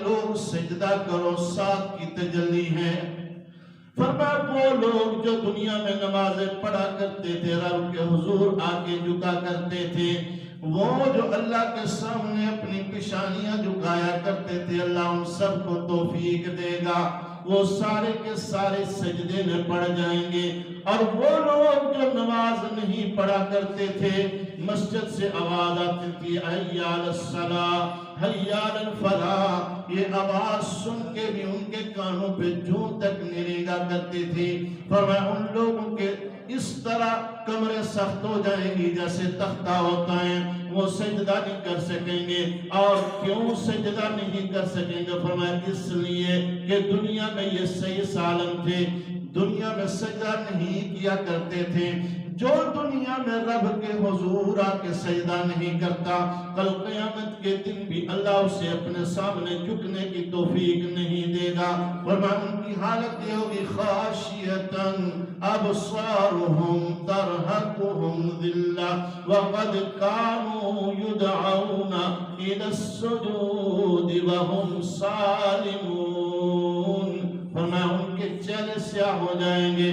لوگ سجدہ کرو 7 کی تجلی ہے۔ فرمایا وہ لوگ جو دنیا میں نمازیں پڑھا کرتے تھے، رب کے حضور آگے جھکا کرتے تھے، وہ جو اللہ کے سامنے اپنی پیشانیاں جھکایا کرتے تھے، اللہ ان سب کو توفیق دے گا، وہ سارے کے سارے سجدے میں پڑ جائیں گے۔ اور وہ لوگ جو نماز نہیں پڑھا کرتے تھے، مسجد سے آواز آتی تھی حی علی الصلاۃ حی علی الفلاح، یہ آواز سن کے بھی ان کے کانوں پہ جون تک نہیں ریگا کرتے تھے۔ فرمایا ان لوگوں کے اس طرح کمرے سخت ہو جائیں گی جیسے تختہ ہوتا ہے، وہ سجدہ نہیں کر سکیں گے۔ اور کیوں سجدہ نہیں کر سکیں گے؟ فرمایا اس لیے کہ دنیا میں یہ صحیح سالم تھے، دنیا میں سجدہ نہیں کیا کرتے تھے۔ جو دنیا میں رب کے حضور آ کے سجدہ نہیں کرتا، کل قیامت کے دن بھی اللہ اسے اپنے سامنے جھکنے کی توفیق نہیں دے گا۔ فرمایا ان کی حالت یہ ہوگی خاشیتاً ابصارهم ترهقهم ذلہ وقد كانوا يدعون الى السجود وهم سالمون۔ فرمایا ان کے چہرے سیاہ ہو جائیں گے،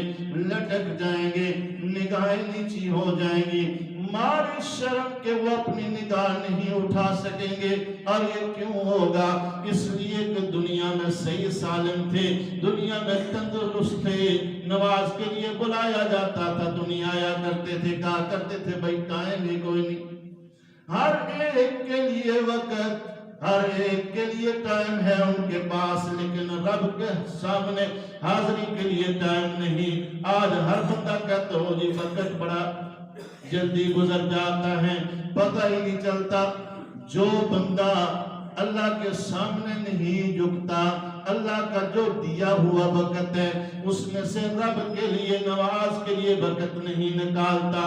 لٹک جائیں گے، نگاہیں نیچی ہو جائیں گی، ماری شرم کہ وہ اپنی نگاہ نہیں اٹھا سکیں گے۔ اور یہ کیوں ہوگا؟ اس لیے کہ دنیا میں صحیح سالم تھے، دنیا میں تندرست تھے، نماز کے لیے بلایا جاتا تھا، دنیا آیا کرتے تھے، کہا کرتے تھے بھائی ٹائم ہی کوئی نہیں، ہر ایک کے لیے وقت، ہر ایک کے لیے ٹائم ہے ان کے پاس، لیکن رب کے سامنے حاضری کے لیے ٹائم نہیں۔ آج ہر بندہ کہتا ہو جی وقت بڑا جلدی گزر جاتا ہے، پتہ ہی نہیں چلتا۔ جو بندہ اللہ کے سامنے نہیں جھکتا، اللہ کا جو دیا ہوا وقت ہے اس میں سے رب کے لیے نماز کے لیے وقت نہیں نکالتا،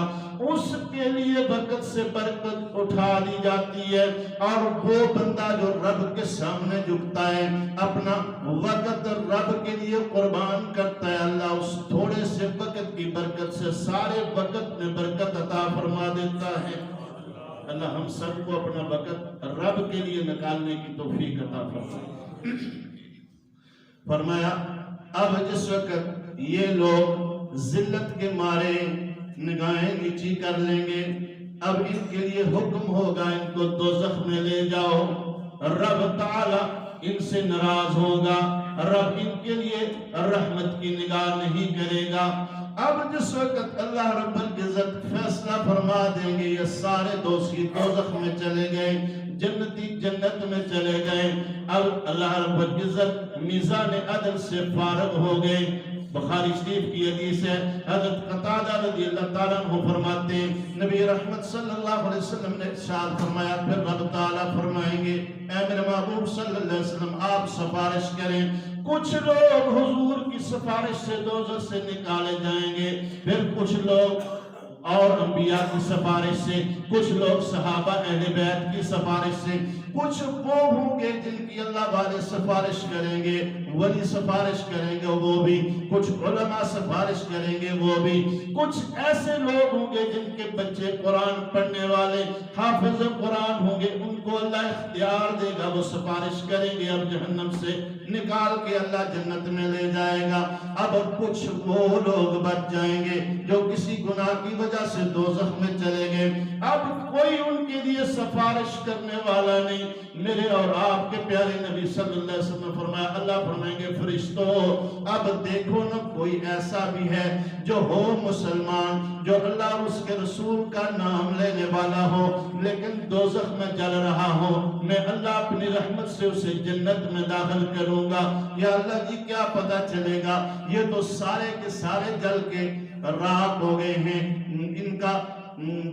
اس کے لیے وقت سے برکت اٹھا دی جاتی ہے۔ اور وہ بندہ جو رب کے سامنے جھکتا ہے، اپنا وقت رب کے لیے قربان کرتا ہے، اللہ اس تھوڑے سے وقت کی برکت سے سارے وقت میں برکت عطا فرما دیتا ہے۔ اللہ ہم سب کو اپنا وقت رب کے لیے نکالنے کی توفیق عطا فرمائے۔ فرمایا اب جس وقت یہ لوگ ذلت کے مارے نگاہیں نیچی کر لیں گے، اب ان کے لیے حکم ہوگا ان کو دوزخ میں لے جاؤ، رب تعالی ان سے ناراض ہوگا، رب ان کے لیے رحمت کی نگاہ نہیں کرے گا۔ اب جس وقت اللہ رب العزت فیصلہ فرما دیں گے یہ سارے دوزخی دوزخ میں چلے گئے، جنتی جنت میں چلے گئے، اب اللہ رب العزت میزان عدل سے فارغ ہو گئے۔ بخاری شریف کی حدیث ہے، حضرت قتادہ رضی اللہ تعالیٰ عنہ فرماتے ہیں نبی رحمت صلی اللہ علیہ وسلم نے ارشاد فرمایا، پھر رب تعالیٰ فرمائیں گے اے میرے محبوب صلی اللہ علیہ وسلم آپ سفارش کریں۔ کچھ لوگ حضور کی سفارش سے دوزخ سے نکالے جائیں گے، پھر کچھ لوگ اور انبیاء کی سفارش سے، کچھ لوگ صحابہ اہل بیت کی سفارش سے، کچھ وہ ہوں گے جن کی اللہ والے سفارش کریں گے، ولی سفارش کریں گے وہ بھی، کچھ علماء سفارش کریں گے وہ بھی، کچھ ایسے لوگ ہوں گے جن کے بچے قرآن پڑھنے والے حافظ قرآن ہوں گے، ان کو اللہ اختیار دے گا، وہ سفارش کریں گے، اب جہنم سے نکال کے اللہ جنت میں لے جائے گا۔ اب کچھ وہ لوگ بچ جائیں گے جو کسی گناہ کی وجہ سے دوزخ میں چلے گئے، اب کوئی ان کے لیے سفارش کرنے والا نہیں۔ میرے اور آپ کے پیارے نبی صلی اللہ علیہ وسلم نے فرمایا، اللہ فرمائیں گے فرشتوں اب دیکھو نا کوئی ایسا بھی ہے جو ہو مسلمان، جو اللہ اور اس کے رسول کا نام لینے والا ہو لیکن دوزخ میں جل رہا ہو، میں اللہ اپنی رحمت سے اسے جنت میں داخل کروں گا۔ یا اللہ جی کیا پتہ چلے گا، یہ تو سارے کے سارے جل کے راک ہو گئے ہیں، ان کا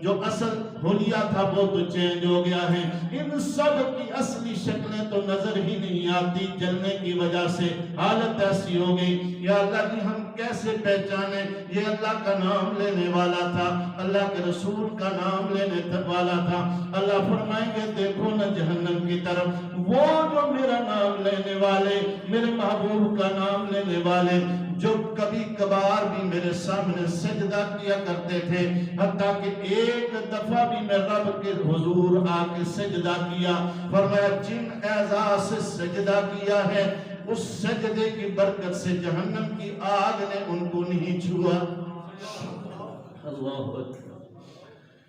جو اصل حلیہ تھا وہ تو چینج ہو گیا ہے، ان سب کی اصلی شکلیں تو نظر ہی نہیں آتی، جلنے کی وجہ سے حالت ایسی ہو گئی۔ یا اللہ جی ہم کیسے پہچانے یہ اللہ کا نام لینے والا تھا، اللہ کے رسول کا نام لینے والا تھا۔ اللہ فرمائیں گے دیکھو نا جہنم کی طرف وہ جو میرا نام لینے والے، میرے محبوب کا نام لینے والے، جو کبھی کبھار بھی میرے سامنے سجدہ کیا کرتے تھے، حتیٰ کہ ایک دفعہ بھی میں رب کے حضور آ کے سجدہ کیا. فرمایا جن اعضاء سے سجدہ کیا ہے اس سجدے کی برکت سے جہنم کی آگ نے ان کو نہیں چھوا. اللہ اکبر.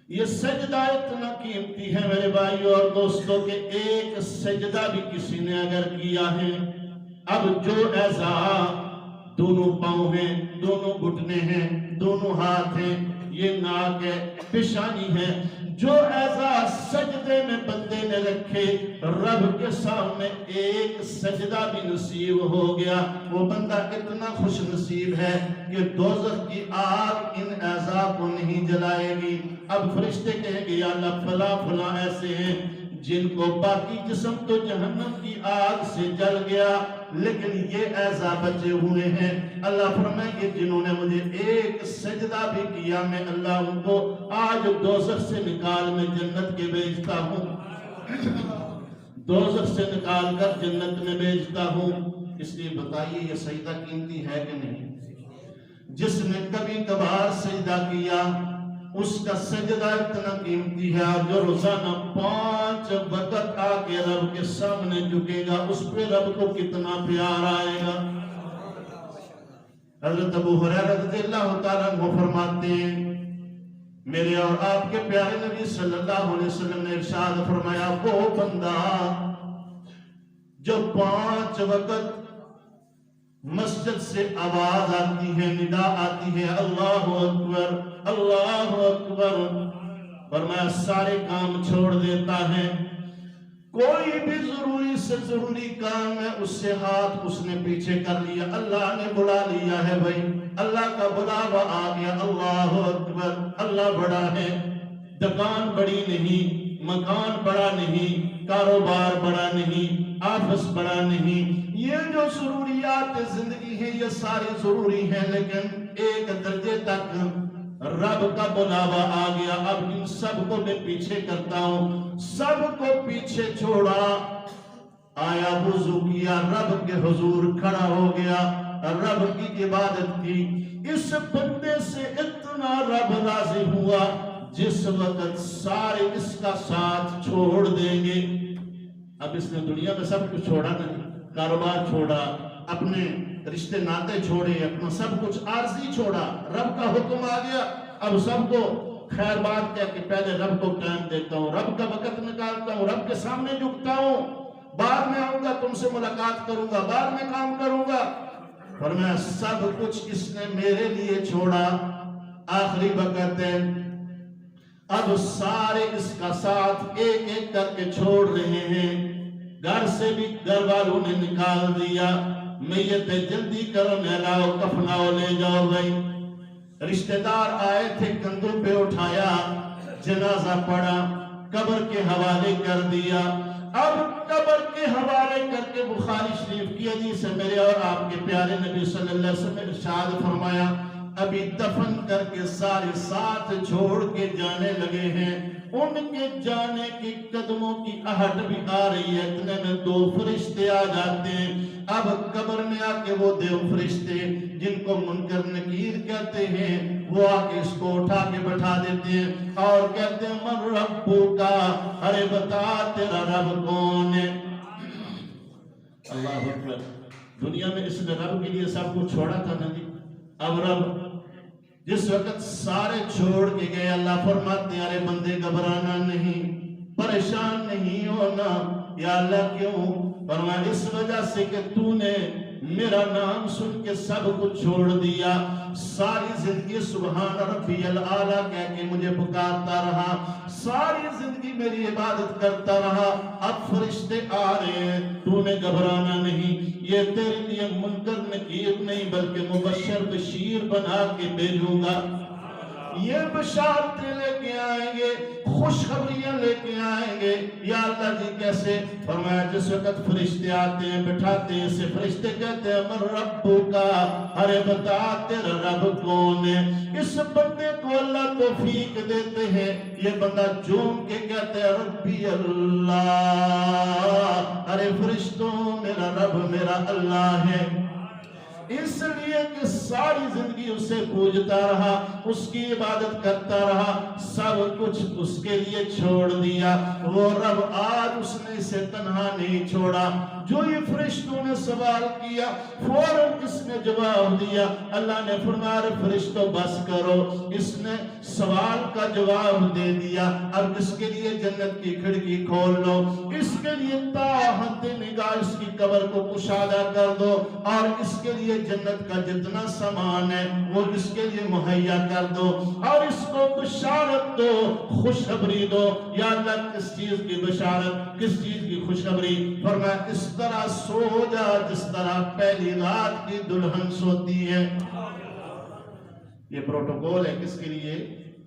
یہ سجدہ اتنا قیمتی ہے میرے بھائیوں اور دوستوں کہ ایک سجدہ بھی کسی نے اگر کیا ہے, اب جو اعضاء دونوں پاؤں ہیں, دونوں گھٹنے ہیں, دونوں ہاتھ ہیں, یہ ناک ہے, پیشانی ہے, جو اعضاء سجدے میں بندے نے رکھے رب کے سامنے ایک سجدہ بھی نصیب ہو گیا, وہ بندہ اتنا خوش نصیب ہے کہ دوزخ کی آگ ان اعضاء کو نہیں جلائے گی. اب فرشتے کہیں گے یا اللہ فلاں فلاں ایسے ہیں جن کو باقی جسم تو جہنم کی آگ سے جل گیا لیکن یہ اعضاء بچے ہوئے ہیں. اللہ فرمائیں گے جنہوں نے مجھے ایک سجدہ بھی کیا میں اللہ ان کو آج دوزخ سے نکال میں جنت کے بھیجتا ہوں, دوزخ سے نکال کر جنت میں بھیجتا ہوں. اس لیے بتائیے یہ سجدہ قیمتی ہے کہ نہیں؟ جس نے کبھی کبھار سجدہ کیا اس کا سجدہ اتنا قیمتی ہے, اور جو روزانہ 5 وقت آ کے رب کے سامنے جھکے گا اس پہ رب کو کتنا پیار آئے گا. حضرت ابو ہریرہ رضی اللہ تعالیٰ عنہ فرماتے ہیں میرے اور آپ کے پیارے نبی صلی اللہ علیہ وسلم نے ارشاد فرمایا وہ بندہ جو 5 وقت مسجد سے آواز آتی ہے, ندا آتی ہے اللہ اکبر اللہ اکبر, فرمایا سارے کام چھوڑ دیتا ہے, کوئی بھی ضروری سے ضروری کام ہے اس سے ہاتھ اس نے پیچھے کر لیا, اللہ نے بلا لیا ہے بھائی, اللہ کا بلاوا آ گیا, اللہ اکبر, اللہ بڑا ہے, دکان بڑی نہیں, مکان بڑا نہیں, کاروبار بڑا نہیں, آفس بڑا نہیں, یہ جو ضروریات زندگی ہیں یہ ساری ضروری ہیں لیکن ایک درجے تک رب کا بلاوا آ گیا. اب ان سب کو میں پیچھے کرتا ہوں, سب کو پیچھے چھوڑا, آیا وضو کیا, رب کے حضور کھڑا ہو گیا, رب کی عبادت کی. اس بندے سے اتنا رب راضی ہوا جس وقت سارے اس کا ساتھ چھوڑ دیں گے. اب اس نے دنیا میں سب کچھ چھوڑا نہیں, کاروبار چھوڑا, اپنے رشتے ناتے چھوڑے, اپنا سب کچھ عارضی چھوڑا, رب کا حکم آ گیا. اب سب کو خیر بات کہہ کہ پہلے رب کو ٹائم دیتا ہوں, رب کا وقت نکالتا ہوں, رب کے سامنے جھکتا ہوں, بعد میں آؤں گا تم سے ملاقات کروں گا, بعد میں کام کروں گا. فرمایا سب کچھ اس نے میرے لیے چھوڑا, آخری وقت ہے, اب سارے اس کا ساتھ ایک ایک کر کے چھوڑ رہے ہیں, گھر سے بھی گھر والوں نے نکال دیا, میت جلدی کرو نہلاؤ کفناؤ لے جاؤ بھائی. رشتہ دار آئے تھے, کندھوں پہ اٹھایا, جنازہ پڑا, قبر کے حوالے کر دیا. اب قبر کے حوالے کر کے بخاری شریف کی حدیث ہے میرے اور آپ کے پیارے نبی صلی اللہ علیہ وسلم ارشاد فرمایا ابھی دفن کر کے سارے ساتھ چھوڑ کے جانے لگے ہیں, ان کے جانے کی قدموں کی آہٹ بھی آ رہی ہے, اتنے میں 2 فرشتے آ جاتے ہیں. اب قبر میں آ کے وہ 2 فرشتے جن کو منکر نکیر کہتے ہیں وہ آ کے اس کو اٹھا کے بٹھا دیتے ہیں اور کہتے ہیں من ربو کا, ارے بتا تیرا رب کون ہے. اللہ اکبر. دنیا میں اس نے رب کے لیے سب کچھ چھوڑا تھا نا جی. اب رب جس وقت سارے چھوڑ کے گئے, اللہ فرماتے ہیں ارے بندے گھبرانا نہیں, پریشان نہیں ہونا. یا اللہ کیوں؟ فرمایا اس وجہ سے کہ تو نے میرا نام سن کے سب کچھ چھوڑ دیا, ساری زندگی سبحان ربی الاعلیٰ کہہ کے مجھے پکارتا رہا, ساری زندگی میری عبادت کرتا رہا. اب فرشتے آ رہے ہیں, تو نے گھبرانا نہیں, یہ تیرے لیے منکر نکیر نہیں بلکہ مبشر بشیر بنا کے بھیجوں گا. یہ بشارتیں لے کے آئیں گے, خوشخبریاں لے کے آئیں گے. یا اللہ جی کیسے؟ فرمایا جس وقت فرشتے آتے ہیں بٹھاتے ہیں سے فرشتے کہتے ہیں من ربو کا, ارے بتا تیرا رب کون ہے. اس بندے کو اللہ توفیق دیتے ہیں, یہ بندہ جوم کے کہتے ہیں ربی اللہ, ارے فرشتوں میرا رب میرا اللہ ہے. اس لیے کہ ساری زندگی اسے پوجتا رہا، اس کی عبادت کرتا رہا، سب کچھ اس کے لیے چھوڑ دیا۔ وہ رب آج اس نے اسے تنہا نہیں چھوڑا۔ جو یہ فرشتوں نے سوال کیا فوراً اس نے جواب دیا۔ اللہ نے فرمایا فرشتوں بس کرو، اس نے سوال کا جواب دے دیا، اب اس کے لیے جنت کی کھڑکی کھول لو، اس کے لیے تا حد نگاہ اس کی قبر کو کشادہ کر دو، اور اس کے لیے جنت کا جتنا سامان ہے وہ اس کے لیے مہیا کر دو، اور اس کو بشارت دو، خوشخبری دو۔ یا اللہ کس چیز کی بشارت، کس چیز کی خوشخبری؟ فرمایا اس طرح سو جا جس طرح پہلی رات کی دلہن سوتی ہے۔ یہ پروٹوکول ہے کس کے لیے؟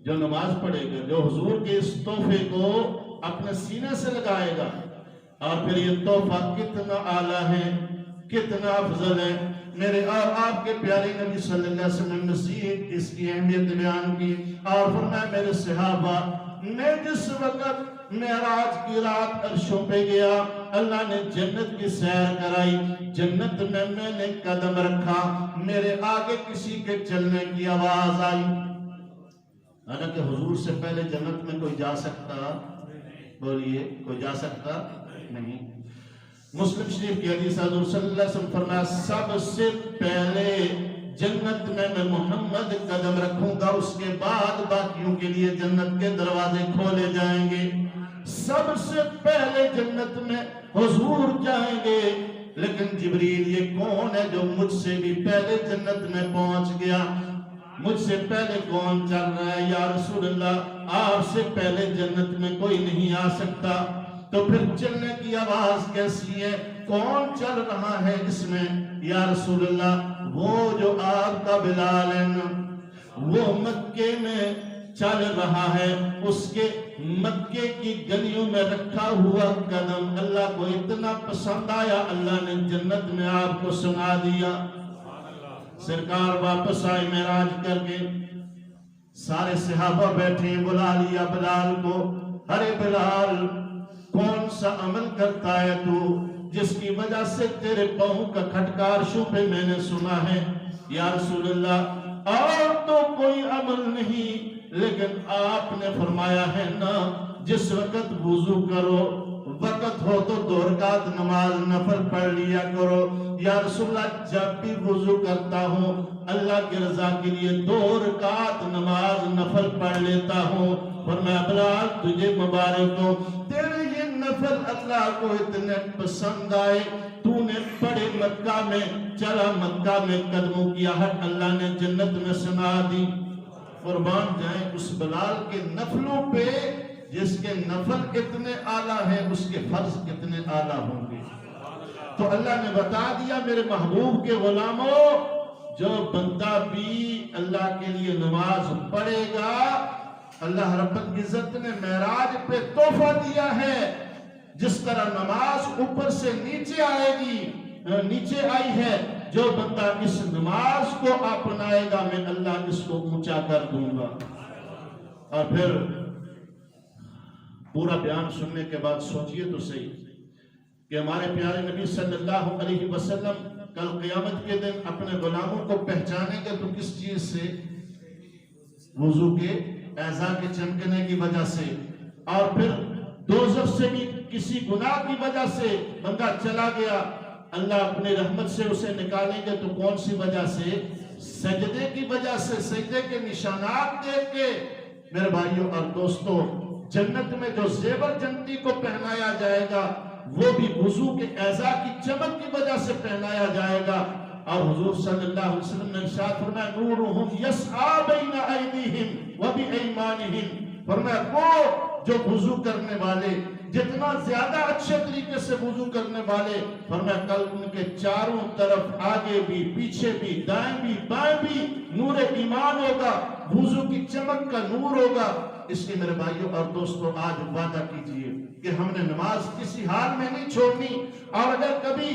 جو نماز پڑھے گا، جو حضور کے اس تحفے کو اپنے سینے سے لگائے گا۔ اور پھر یہ تحفہ کتنا اعلیٰ ہے، کتنا افضل ہے۔ میرے اور آپ کے پیارے نبی صلی اللہ علیہ وسلم نے مزید اس کی اہمیت بیان کی اور فرمایا میرے صحابہ، میں جس وقت معراج کی رات عرشوں پہ گیا، اللہ نے جنت کی سیر کرائی، جنت میں میں نے قدم رکھا، میرے آگے کسی کے چلنے کی آواز آئی۔ حالانکہ حضور سے پہلے جنت میں کوئی جا سکتا؟ بولیے، کوئی جا سکتا نہیں۔ مسلم شریف کی حدیث حضور صلی اللہ علیہ وسلم فرمایا سب سے پہلے جنت میں محمد قدم رکھوں گا، اس کے بعد باقیوں کے لیے جنت کے دروازے کھولے جائیں گے۔ سب سے پہلے جنت میں حضور جائیں گے، لیکن جبریل یہ کون ہے جو مجھ سے بھی پہلے جنت میں پہنچ گیا؟ مجھ سے پہلے کون چل رہا ہے؟ یا رسول اللہ آپ سے پہلے جنت میں کوئی نہیں آ سکتا، تو پھر چلنے کی آواز کیسی ہے؟ کون چل رہا ہے اس میں؟ یا رسول اللہ وہ جو آپ کا بلال ہے نا، وہ مکے میں چل رہا ہے، اس کے مکے کی گلیوں میں رکھا ہوا قدم اللہ کو اتنا پسند آیا، اللہ نے جنت میں آپ کو سنا دیا۔ سرکار واپس آئے معراج کر کے، سارے صحابہ بیٹھے، بلا لیا بلال کو، ارے بلال کون سا عمل کرتا ہے تو جس کی وجہ سے تیرے پاؤں کا کھٹکار شوپے میں نے سنا ہے؟ یا رسول اللہ اور تو کوئی عمل نہیں، لیکن آپ نے فرمایا ہے نا جس وقت وضو کرو وقت ہو تو 2 رکعت نماز نفل پڑھ لیا کرو۔ یا رسول اللہ جب بھی وضو کرتا ہوں اللہ کی رضا کے لیے 2 رکعت نماز نفل پڑھ لیتا ہوں۔ فرمایا بلال تجھے مبارک ہو، تیرے یہ نفل اللہ کو اتنے پسند آئے، تو نے پڑے مکہ میں، چلا مکہ میں قدموں کی آہٹ اللہ نے جنت میں سنا دی۔ قربان جائیں اس بلال کے نفلوں پہ، جس کے نفل اتنے اعلیٰ ہیں اس کے فرض کتنے اعلیٰ ہوں گے۔ تو اللہ نے بتا دیا میرے محبوب کے غلاموں، جو بندہ بھی اللہ کے لیے نماز پڑھے گا، اللہ رب العزت نے معراج پہ تحفہ دیا ہے۔ جس طرح نماز اوپر سے نیچے آئے گی، نیچے آئی ہے، جو بندہ اس نماز کو اپنائے گا میں اللہ اس کو اونچا کر دوں گا۔ اور پھر پورا بیان سننے کے بعد سوچئے تو صحیح کہ ہمارے پیارے نبی صلی اللہ علیہ وسلم کل قیامت کے دن اپنے غلاموں کو پہچانیں گے تو کس چیز سے؟ وضو کے اعضاء کے چمکنے کی وجہ سے، اور پھر دوزخ سے بھی کسی گناہ کی وجہ سے بندہ چلا گیا، اللہ اپنی رحمت سے اسے نکالیں گے تو کون سی وجہ سے؟ سجدے کی وجہ سے، سجدے کے نشانات دیکھ کے۔ میرے بھائیوں اور دوستوں، جنت میں جو زیور جنتی کو پہنایا جائے گا وہ بھی وضو کے اعضاء کی چمک کی وجہ سے پہنایا جائے گا۔ اور حضور صلی اللہ علیہ وسلم نے ارشاد فرمایا نورہم یسعی بین ایدیہم و بایمانہم، فرمایا وہ جو وضو کرنے والے، جتنا زیادہ اچھے طریقے سے وضو کرنے والے، فرمایا کل ان کے چاروں طرف آگے بھی پیچھے بھی دائیں بھی بائیں بھی نور ایمان ہوگا، وضو کی چمک کا نور ہوگا۔ اس لیے میرے بھائیوں اور دوستوں آج وعدہ کیجئے کہ ہم نے نماز کسی حال میں نہیں چھوڑنی، اور اگر کبھی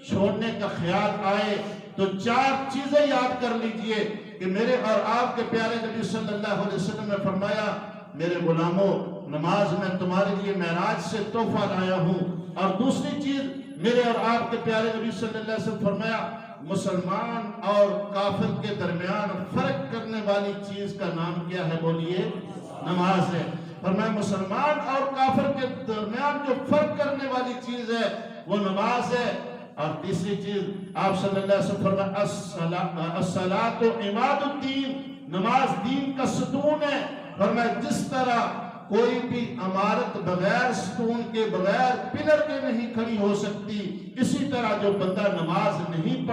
چھوڑنے کا خیال آئے تو 4 چیزیں یاد کر لیجئے کہ میرے اور آپ کے پیارے نبی صلی اللہ علیہ وسلم نے فرمایا میرے غلاموں نماز میں تمہارے لیے معراج سے تحفہ لایا ہوں، اور دوسری چیز میرے اور آپ کے پیارے نبی صلی اللہ علیہ وسلم فرمایا مسلمان اور کافر کے درمیان فرق کرنے والی چیز کا نام کیا ہے؟ بولیے، نماز ہے۔ فرمایا مسلمان اور کافر کے درمیان جو فرق کرنے والی چیز ہے وہ نماز ہے۔ اور تیسری چیز آپ صلی اللہ علیہ وسلم فرمایا الصلاۃ عماد الدین، نماز دین کا ستون ہے۔ فرمایا جس طرح کوئی بھی عمارت بغیر ستون کے، بغیر پلر کے نہیں کھڑی ہو سکتی، اسی طرح جو بندہ نماز نہیں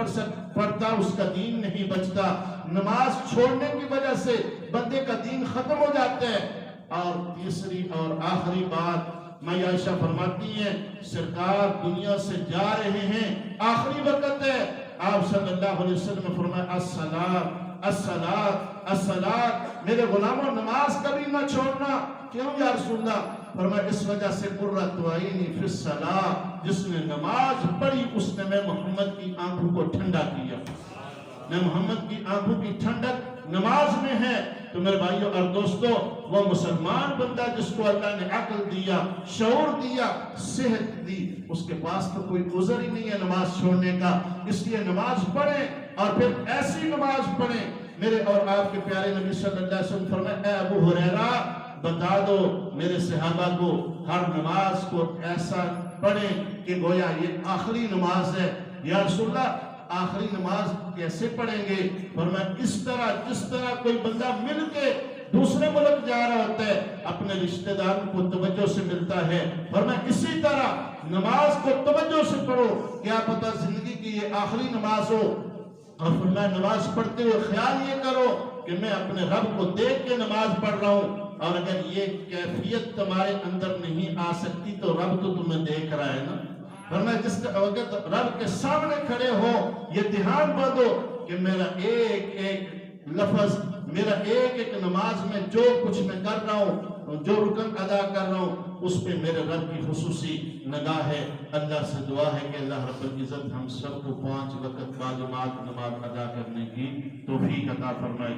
پڑھتا اس کا دین نہیں بچتا۔ نماز چھوڑنے کی وجہ سے بندے کا دین ختم ہو جاتا ہے۔ اور تیسری اور آخری بات میں عائشہ فرماتی ہیں، سرکار دنیا سے جا رہے ہیں، آخری وقت ہے، آپ صلی اللہ علیہ وسلم نے فرمایا الصلاۃ الصلاۃ الصلاۃ، میرے غلاموں نماز کبھی نہ چھوڑنا۔ کیوں یا رسول اللہ؟ فرمایا اس وجہ سے قرۃ عینی فی الصلاۃ، جس نے نماز پڑھی اس نے میں محمد کی آنکھوں کو ٹھنڈا کیا۔ میں محمد کی آنکھوں کی ٹھنڈک نماز میں ہے۔ تو میرے بھائیوں اور دوستو، وہ مسلمان بندہ جس کو اللہ نے عقل دیا، شعور دیا، صحت دی، اس کے پاس تو کوئی عذر ہی نہیں ہے نماز چھوڑنے کا۔ اس لیے نماز پڑھیں اور پھر ایسی نماز پڑھیں۔ میرے اور آپ کے پیارے نبی صلی اللہ علیہ وسلم فرمائے، اے ابو ہریرہ بتا دو میرے صحابہ کو ہر نماز کو ایسا پڑھیں کہ گویا یہ آخری نماز ہے۔ یا رسول اللہ آخری نماز کیسے پڑھیں گے؟ فرمایا اس طرح جس طرح کوئی بندہ مل کے دوسرے ملک جا رہا ہوتا ہے، اپنے رشتہ داروں کو توجہ سے ملتا ہے، فرمایا اسی طرح نماز کو توجہ سے پڑھو، کیا پتہ زندگی کی یہ آخری نماز ہو۔ اور فرمایا نماز پڑھتے ہوئے خیال یہ کرو کہ میں اپنے رب کو دیکھ کے نماز پڑھ رہا ہوں۔ اور اگر یہ کیفیت تمہارے اندر نہیں آ سکتی تو رب تو تمہیں دیکھ رہا ہے نا۔ فرمایا جس کا وقت رب کے سامنے کھڑے ہو یہ دھیان باندھو کہ میرا ایک ایک لفظ، میرا ایک ایک نماز میں جو کچھ میں کر رہا ہوں، جو رکن ادا کر رہا ہوں، اس پہ میرے رب کی خصوصی نگاہ ہے۔ اللہ سے دعا ہے کہ اللہ رب العزت ہم سب کو 5 وقت باجماعت نماز ادا کرنے کی توفیق عطا فرمائے۔